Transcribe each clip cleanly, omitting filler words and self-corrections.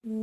Now,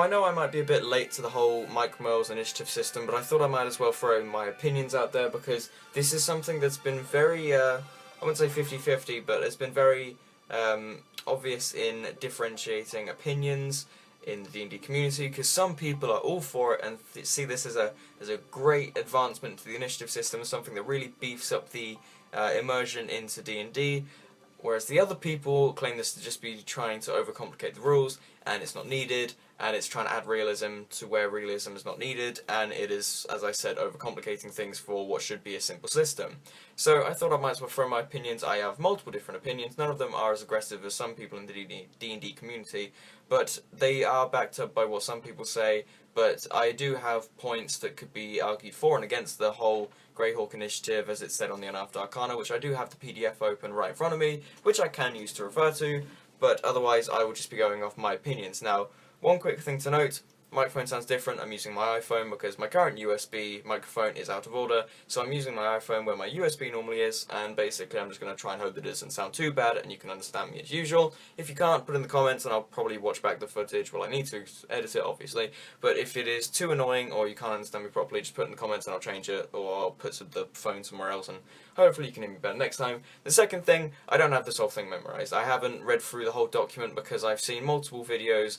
I know I might be a bit late to the whole Mearls Initiative system, but I thought I might as well throw my opinions out there because this is something that's been very, I wouldn't say 50-50, but it's been very obvious in differentiating opinions in the D&D community, because some people are all for it and see this as a great advancement to the initiative system, something that really beefs up the immersion into D&D, whereas the other people claim this to just be trying to overcomplicate the rules, and it's not needed, and it's trying to add realism to where realism is not needed, and it is, as I said, overcomplicating things for what should be a simple system. So I thought I might as well throw my opinions. I have multiple different opinions. None of them are as aggressive as some people in the D&D community, but they are backed up by what some people say, but I do have points that could be argued for and against the whole Grayhawk Initiative, as it's said on the Unearthed Arcana, which I do have the PDF open right in front of me, which I can use to refer to, but otherwise I will just be going off my opinions. Now, one quick thing to note, microphone sounds different. I'm using my iPhone because my current USB microphone is out of order, so I'm using my iPhone where my USB normally is, and basically I'm just going to try and hope that it doesn't sound too bad and you can understand me as usual. If you can't, put in the comments and I'll probably watch back the footage. Well, I need to edit it, obviously, but if it is too annoying or you can't understand me properly, just put it in the comments and I'll change it, or I'll put the phone somewhere else and hopefully you can hear me better next time. The second thing, I don't have this whole thing memorized. I haven't read through the whole document because I've seen multiple videos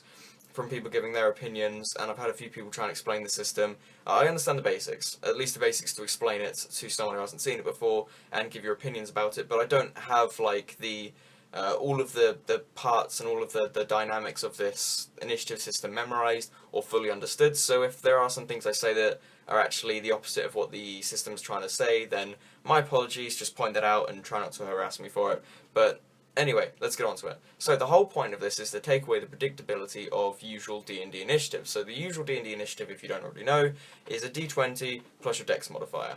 from people giving their opinions, and I've had a few people try and explain the system. I understand the basics, at least the basics to explain it to someone who hasn't seen it before and give your opinions about it, but I don't have like the all of the parts and all of the dynamics of this initiative system memorized or fully understood, so if there are some things I say that are actually the opposite of what the system's trying to say, then my apologies, just point that out and try not to harass me for it. But anyway, let's get on to it. So the whole point of this is to take away the predictability of usual D&D initiative. So the usual D&D initiative, if you don't already know, is a d20 plus your dex modifier.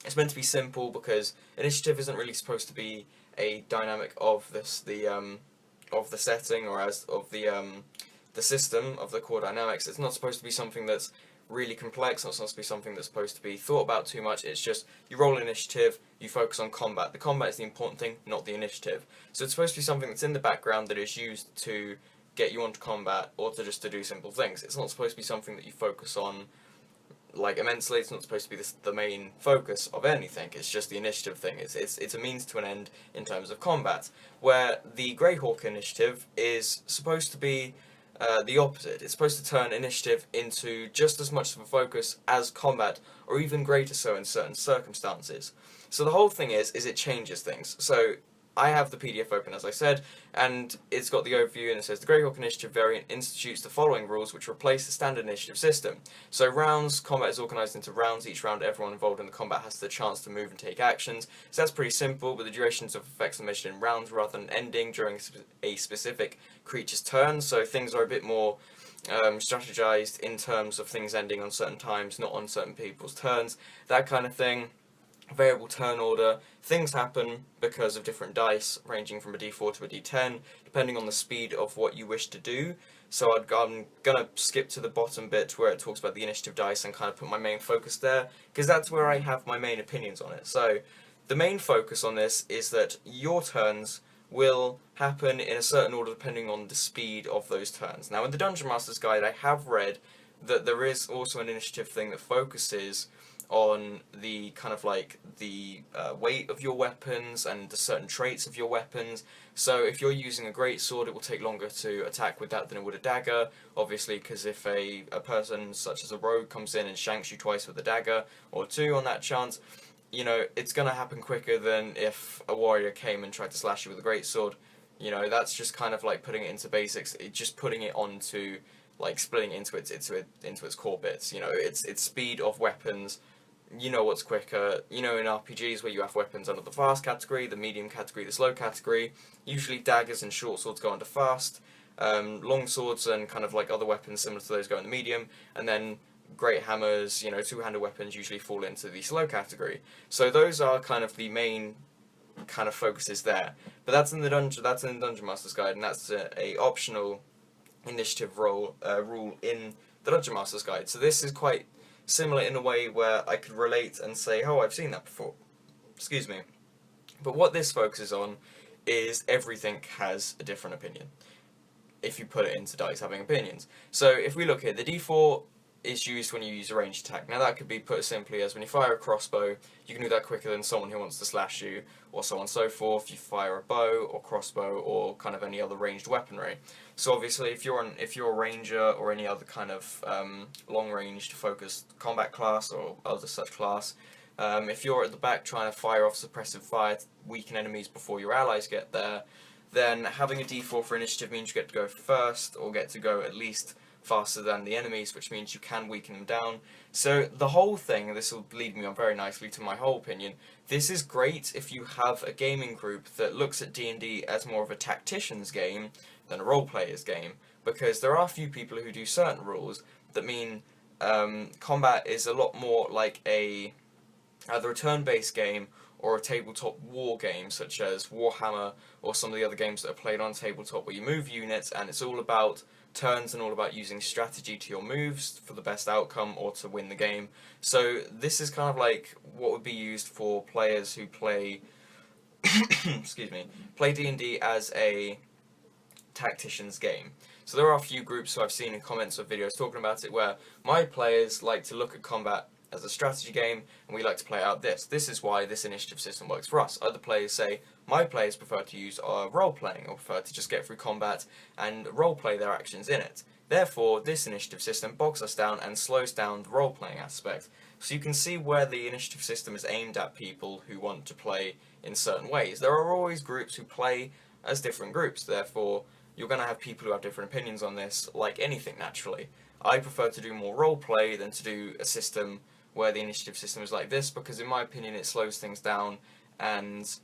It's meant to be simple because initiative isn't really supposed to be a dynamic of the setting or as of the system of the core dynamics. It's not supposed to be something that's really complex, not supposed to be something that's supposed to be thought about too much. It's just you roll initiative, you focus on combat. The combat is the important thing, not the initiative. So it's supposed to be something that's in the background that is used to get you onto combat or to just to do simple things. It's not supposed to be something that you focus on like immensely. It's not supposed to be the main focus of anything. It's just the initiative thing. It's a means to an end in terms of combat, where the Grayhawk Initiative is supposed to be the opposite. It's supposed to turn initiative into just as much of a focus as combat, or even greater so in certain circumstances. So the whole thing is it changes things. So I have the PDF open, as I said, and it's got the overview, and it says the Grayhawk Initiative variant institutes the following rules which replace the standard initiative system. So rounds, combat is organised into rounds. Each round everyone involved in the combat has the chance to move and take actions. So that's pretty simple, but the durations of effects are measured in rounds rather than ending during a specific creature's turn, so things are a bit more strategized in terms of things ending on certain times, not on certain people's turns, that kind of thing. Variable turn order. Things happen because of different dice, ranging from a d4 to a d10, depending on the speed of what you wish to do. So I'm going to skip to the bottom bit where it talks about the initiative dice and kind of put my main focus there, because that's where I have my main opinions on it. So the main focus on this is that your turns will happen in a certain order depending on the speed of those turns. Now in the Dungeon Master's Guide I have read that there is also an initiative thing that focuses on the kind of like the weight of your weapons and the certain traits of your weapons. So if you're using a greatsword, it will take longer to attack with that than it would a dagger, obviously, because if a person such as a rogue comes in and shanks you twice with a dagger, or two on that chance, you know, it's going to happen quicker than if a warrior came and tried to slash you with a greatsword. You know, that's just kind of like putting it into basics, just putting it onto, like, splitting it into its core bits. You know, it's speed of weapons. You know what's quicker. You know, in RPGs where you have weapons under the fast category, the medium category, the slow category, usually daggers and short swords go under fast, long swords and kind of like other weapons similar to those go in the medium, and then great hammers, you know, two-handed weapons usually fall into the slow category. So those are kind of the main kind of focuses there. But that's in the Dungeon Master's Guide, and that's a optional initiative rule in the Dungeon Master's Guide. So this is quite similar in a way where I could relate and say, oh, I've seen that before. Excuse me. But what this focuses on is everything has a different opinion, if you put it into dice having opinions. So if we look here, the D4 is used when you use a ranged attack. Now that could be put as simply as when you fire a crossbow, you can do that quicker than someone who wants to slash you, or so on and so forth. You fire a bow or crossbow or kind of any other ranged weaponry. So obviously if you're a ranger or any other kind of long-ranged focused combat class or other such class, if you're at the back trying to fire off suppressive fire to weaken enemies before your allies get there, then having a D4 for initiative means you get to go first, or get to go at least faster than the enemies, which means you can weaken them down. So the whole thing, and this will lead me on very nicely to my whole opinion, this is great if you have a gaming group that looks at D&D as more of a tactician's game than a role-player's game, because there are a few people who do certain rules that mean combat is a lot more like either a turn-based game or a tabletop war game, such as Warhammer or some of the other games that are played on tabletop where you move units and it's all about turns and all about using strategy to your moves for the best outcome or to win the game. So this is kind of like what would be used for players who play excuse me, play D&D as a tactician's game. So there are a few groups who I've seen in comments or videos talking about it where my players like to look at combat as a strategy game, and we like to play out this. This is why this initiative system works for us. Other players say, my players prefer to use role-playing, or prefer to just get through combat and role-play their actions in it. Therefore, this initiative system bogs us down and slows down the role-playing aspect. So you can see where the initiative system is aimed at people who want to play in certain ways. There are always groups who play as different groups, therefore you're going to have people who have different opinions on this, like anything naturally. I prefer to do more role-play than to do a system where the initiative system is like this, because in my opinion it slows things down and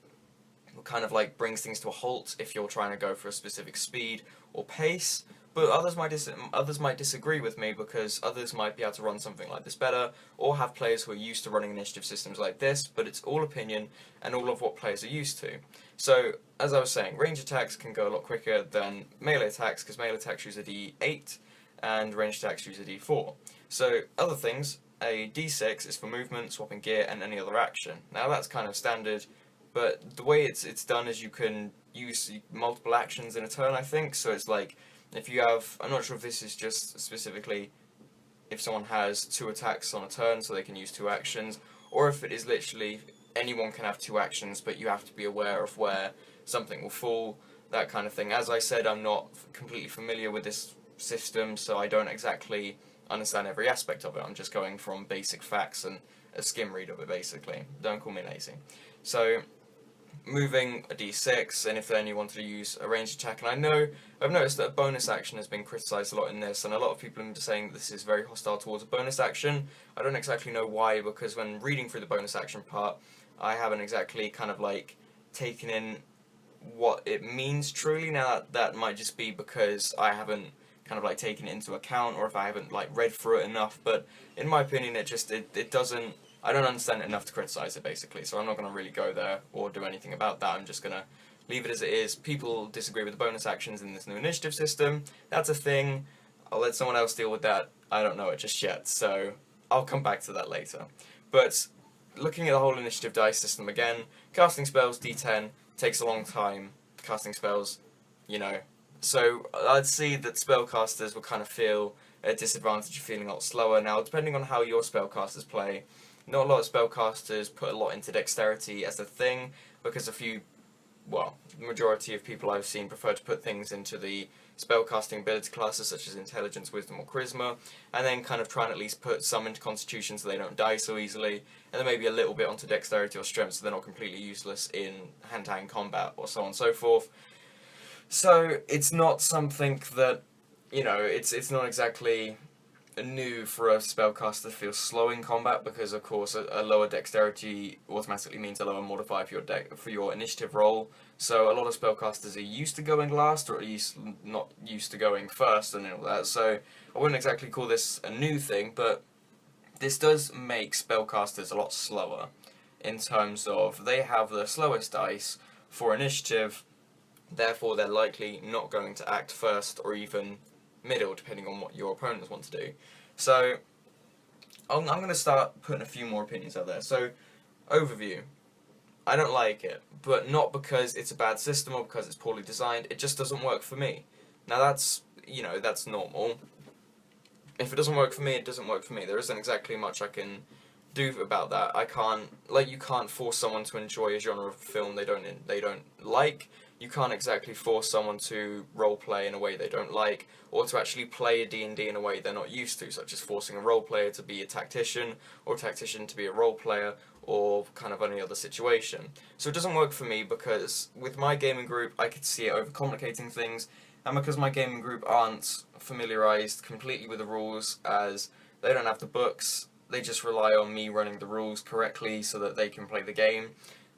kind of like brings things to a halt if you're trying to go for a specific speed or pace. But others might disagree with me, because others might be able to run something like this better, or have players who are used to running initiative systems like this, but it's all opinion and all of what players are used to. So, as I was saying, range attacks can go a lot quicker than melee attacks, because melee attacks use a D8 and ranged attacks use a D4. So, other things, a D6 is for movement, swapping gear, and any other action. Now that's kind of standard, but the way it's done is you can use multiple actions in a turn, I think. So it's like, if you have, I'm not sure if this is just specifically if someone has 2 attacks on a turn, so they can use 2 actions, or if it is literally anyone can have 2 actions, but you have to be aware of where something will fall, that kind of thing. As I said, I'm not completely familiar with this system, so I don't exactly understand every aspect of it. I'm just going from basic facts and a skim read of it, basically. Don't call me lazy. So, moving a d6, and if then you wanted to use a ranged attack, and I've noticed that a bonus action has been criticised a lot in this, and a lot of people are saying this is very hostile towards a bonus action. I don't exactly know why, because when reading through the bonus action part, I haven't exactly kind of like taken in what it means truly. Now that might just be because I haven't kind of like taken it into account, or if I haven't like read through it enough, but in my opinion it doesn't, I don't understand it enough to criticise it, basically, so I'm not going to really go there or do anything about that. I'm just going to leave it as it is. People disagree with the bonus actions in this new initiative system. That's a thing. I'll let someone else deal with that. I don't know it just yet, so I'll come back to that later. But looking at the whole initiative dice system again, casting spells, D10, takes a long time. Casting spells, you know. So I'd see that spellcasters will kind of feel at a disadvantage of feeling a lot slower. Now, depending on how your spellcasters play, not a lot of spellcasters put a lot into dexterity as a thing, because the majority of people I've seen prefer to put things into the spellcasting ability classes such as intelligence, wisdom, or charisma, and then kind of try and at least put some into constitution so they don't die so easily, and then maybe a little bit onto dexterity or strength so they're not completely useless in hand-to-hand combat, or so on and so forth. So it's not something that, you know, it's not exactly new for a spellcaster to feel slow in combat, because of course a lower dexterity automatically means a lower modifier for your initiative roll. So a lot of spellcasters are used to going last, or at least not used to going first and all that. So I wouldn't exactly call this a new thing, but this does make spellcasters a lot slower in terms of they have the slowest dice for initiative. Therefore, they're likely not going to act first or even middle, depending on what your opponents want to do. So I'm going to start putting a few more opinions out there. So, overview. I don't like it, but not because it's a bad system or because it's poorly designed. It just doesn't work for me. Now that's, that's normal. If it doesn't work for me, it doesn't work for me. There isn't exactly much I can do about that. You can't force someone to enjoy a genre of film they don't like. You can't exactly force someone to roleplay in a way they don't like, or to actually play a D&D in a way they're not used to, such as forcing a roleplayer to be a tactician, or a tactician to be a roleplayer, or kind of any other situation. So it doesn't work for me because with my gaming group, I could see it overcomplicating things, and because my gaming group aren't familiarized completely with the rules, as they don't have the books, they just rely on me running the rules correctly so that they can play the game.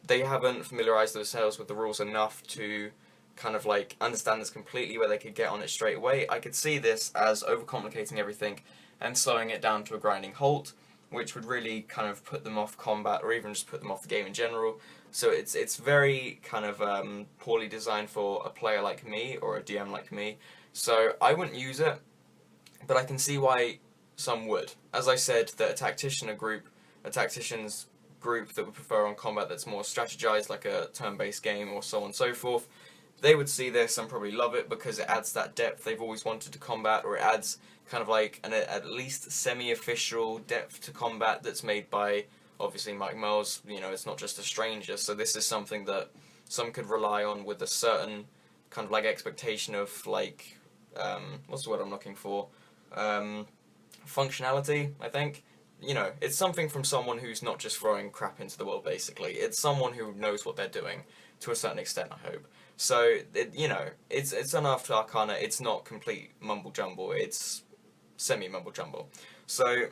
They haven't familiarized themselves with the rules enough to kind of like understand this completely where they could get on it straight away. I could see this as overcomplicating everything and slowing it down to a grinding halt, which would really kind of put them off combat or even just put them off the game in general. So it's very kind of poorly designed for a player like me or a DM like me. So I wouldn't use it, but I can see why some would. As I said, a tactician's group that would prefer on combat that's more strategized, like a turn-based game or so on and so forth, they would see this and probably love it because it adds that depth they've always wanted to combat, or it adds kind of like an at least semi-official depth to combat that's made by, obviously, Mike Mearls. It's not just a stranger, so this is something that some could rely on with a certain kind of like expectation of like, what's the word I'm looking for? Functionality, I think. It's something from someone who's not just throwing crap into the world, basically. It's someone who knows what they're doing, to a certain extent, I hope. So, it's enough to Arcana. It's not complete mumble-jumble, it's semi-mumble-jumble. So,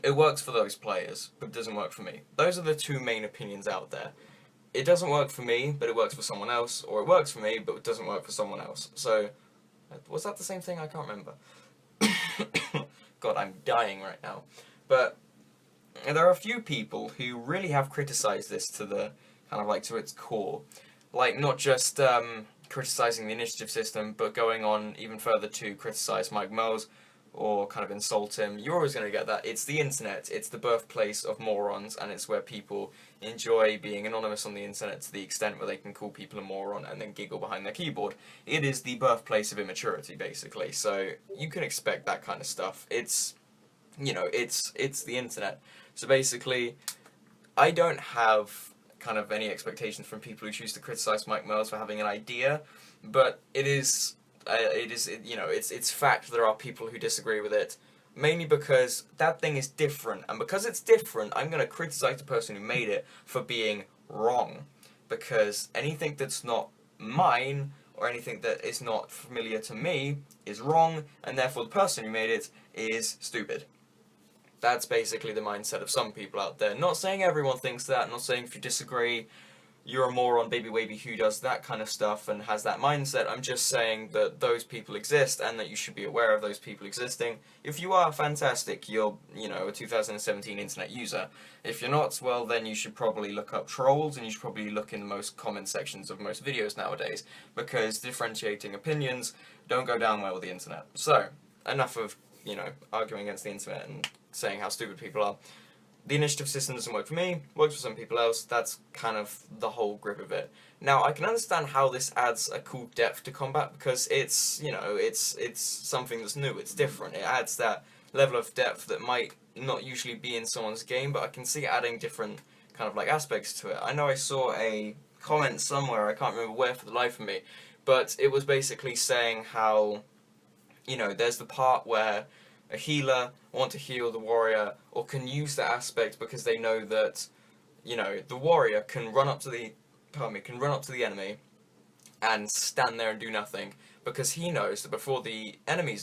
it works for those players, but it doesn't work for me. Those are the two main opinions out there. It doesn't work for me, but it works for someone else, or it works for me, but it doesn't work for someone else. So, was that the same thing? I can't remember. God, I'm dying right now. But there are a few people who really have criticised this to the kind of like to its core, like not just criticising the initiative system, but going on even further to criticise Mike Mearls or kind of insult him. You're always going to get that. It's the internet. It's the birthplace of morons, and it's where people enjoy being anonymous on the internet to the extent where they can call people a moron and then giggle behind their keyboard. It is the birthplace of immaturity, basically. So you can expect that kind of stuff. It's the internet. So basically, I don't have kind of any expectations from people who choose to criticize Mike Mearls for having an idea, but it's fact there are people who disagree with it, mainly because that thing is different, and because it's different, I'm going to criticize the person who made it for being wrong, because anything that's not mine, or anything that is not familiar to me, is wrong, and therefore the person who made it is stupid. That's basically the mindset of some people out there. Not saying everyone thinks that, not saying if you disagree, you're a moron, baby wavy who does that kind of stuff and has that mindset. I'm just saying that those people exist and that you should be aware of those people existing. If you are, fantastic, you're, a 2017 internet user. If you're not, well then you should probably look up trolls and you should probably look in the most comment sections of most videos nowadays, because differentiating opinions don't go down well with the internet. So, enough of, arguing against the internet and saying how stupid people are. The initiative system doesn't work for me, works for some people else. That's kind of the whole grip of it. Now, I can understand how this adds a cool depth to combat, because it's, it's something that's new, it's different. It adds that level of depth that might not usually be in someone's game, but I can see adding different kind of like aspects to it. I know I saw a comment somewhere, I can't remember where for the life of me, but it was basically saying how, there's the part where a healer want to heal the warrior, or can use that aspect because they know that, the warrior can run up to the enemy and stand there and do nothing, because he knows that before the enemy's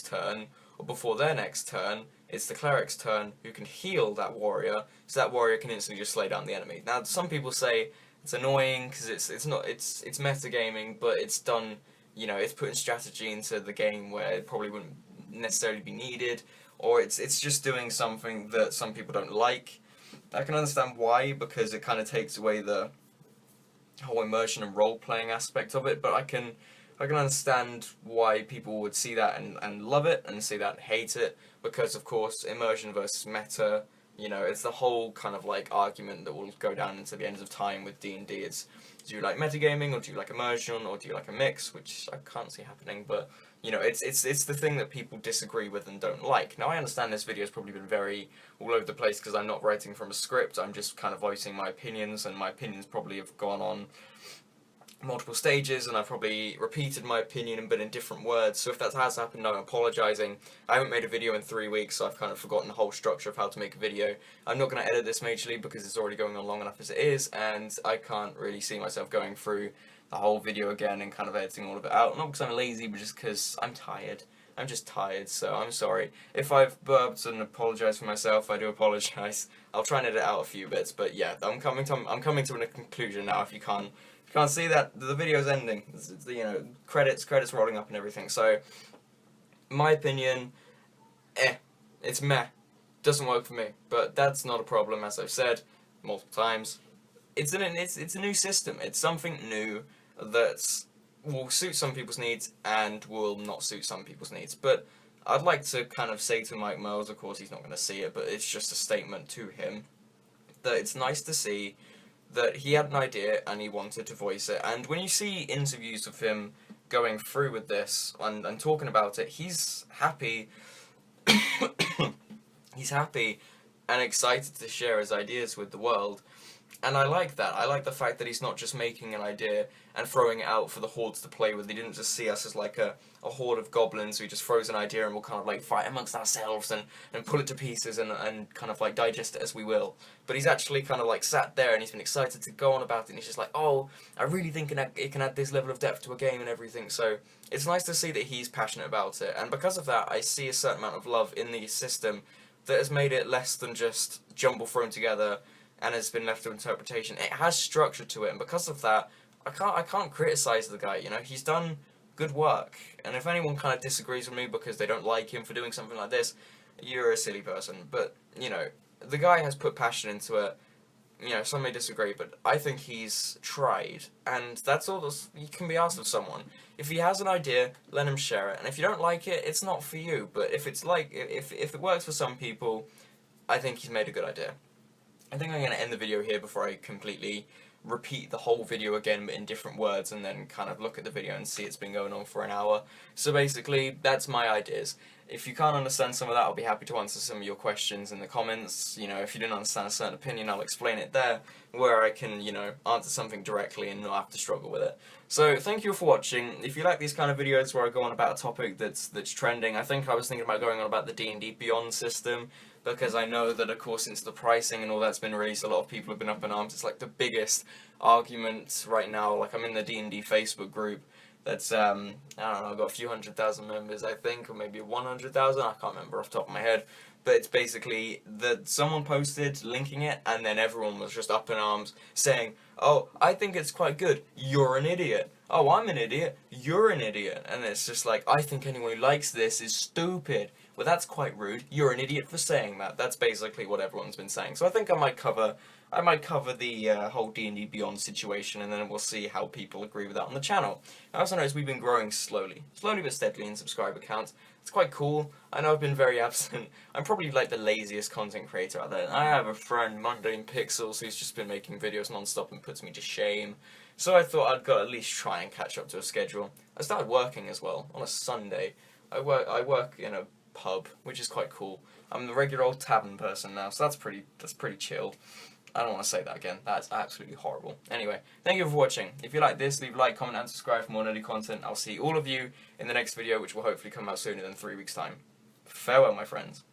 turn, or before their next turn, it's the cleric's turn who can heal that warrior, so that warrior can instantly just slay down the enemy. Now, some people say it's annoying because it's metagaming, but it's done, it's putting strategy into the game where it probably wouldn't necessarily be needed, or it's just doing something that some people don't like. I can understand why, because it kind of takes away the whole immersion and role-playing aspect of it, but I can I can understand why people would see that and love it, and see that and hate it, because of course immersion versus meta, you know, it's the whole kind of like argument that will go down into the ends of time with D&D. It's, do you like metagaming, or do you like immersion, or do you like a mix, which I can't see happening, but you know, it's the thing that people disagree with and don't like. Now I understand this video has probably been very all over the place because I'm not writing from a script, I'm just kind of voicing my opinions, and my opinions probably have gone on multiple stages, and I've probably repeated my opinion but in different words, so if that has happened, I'm apologising. I haven't made a video in 3 weeks, so I've kind of forgotten the whole structure of how to make a video. I'm not going to edit this majorly because it's already going on long enough as it is, and I can't really see myself going through the whole video again and kind of editing all of it out, not because I'm lazy, but just because I'm tired. I'm just tired, so I'm sorry. If I've burped and apologised for myself, I do apologise. I'll try and edit out a few bits, but yeah, I'm coming to a conclusion now. If you can't see that, the video's ending. It's, you know, credits rolling up and everything. So, my opinion, it's meh. Doesn't work for me, but that's not a problem, as I've said multiple times. It's a new system. It's something new that will suit some people's needs and will not suit some people's needs. But I'd like to kind of say to Mike Mearls, of course he's not going to see it, but it's just a statement to him, that it's nice to see that he had an idea and he wanted to voice it. And when you see interviews of him going through with this and talking about it, he's happy. He's happy and excited to share his ideas with the world. And I like that. I like the fact that he's not just making an idea and throwing it out for the hordes to play with. He didn't just see us as like a horde of goblins who just throws an idea and we'll kind of like fight amongst ourselves and pull it to pieces and kind of like digest it as we will. But he's actually kind of like sat there and he's been excited to go on about it, and he's just like, oh, I really think it can add this level of depth to a game and everything. So it's nice to see that he's passionate about it, and because of that I see a certain amount of love in the system that has made it less than just jumble thrown together and has been left to interpretation. It has structure to it, and because of that, I can't criticize the guy. You know, he's done good work, and if anyone kind of disagrees with me because they don't like him for doing something like this, you're a silly person. But you know, the guy has put passion into it. You know, some may disagree, but I think he's tried, and that's all you can be asked of someone. If he has an idea, let him share it, and if you don't like it, it's not for you. But if it's like, if it works for some people, I think he's made a good idea. I think I'm going to end the video here before I completely repeat the whole video again but in different words, and then kind of look at the video and see it's been going on for an hour. So basically, that's my ideas. If you can't understand some of that, I'll be happy to answer some of your questions in the comments. You know, if you didn't understand a certain opinion, I'll explain it there, where I can, you know, answer something directly and not have to struggle with it. So, thank you for watching. If you like these kind of videos where I go on about a topic that's trending, I think I was thinking about going on about the D&D Beyond system, because I know that, of course, since the pricing and all that's been released, a lot of people have been up in arms. It's like the biggest argument right now. Like, I'm in the D&D Facebook group that's, I don't know, I've got a few 100,000 members, I think, or maybe 100,000, I can't remember off the top of my head. But it's basically that someone posted linking it, and then everyone was just up in arms saying, oh, I think it's quite good, you're an idiot. Oh, I'm an idiot, you're an idiot. And it's just like, I think anyone who likes this is stupid. Well, that's quite rude. You're an idiot for saying that. That's basically what everyone's been saying. So I think I might cover the whole D&D Beyond situation, and then we'll see how people agree with that on the channel. I also noticed we've been growing slowly but steadily in subscriber counts. It's quite cool. I know I've been very absent. I'm probably like the laziest content creator out there. I have a friend, Mundane Pixels, who's just been making videos non-stop and puts me to shame. So I thought I'd got at least try and catch up to a schedule. I started working as well on a Sunday. I work in a pub, which is quite cool. I'm the regular old tavern person now, so that's pretty chill. I don't want to say that again. That's absolutely horrible. Anyway, thank you for watching. If you like this, leave a like, comment, and subscribe for more nerdy content. I'll see all of you in the next video, which will hopefully come out sooner than 3 weeks' time. Farewell, my friends.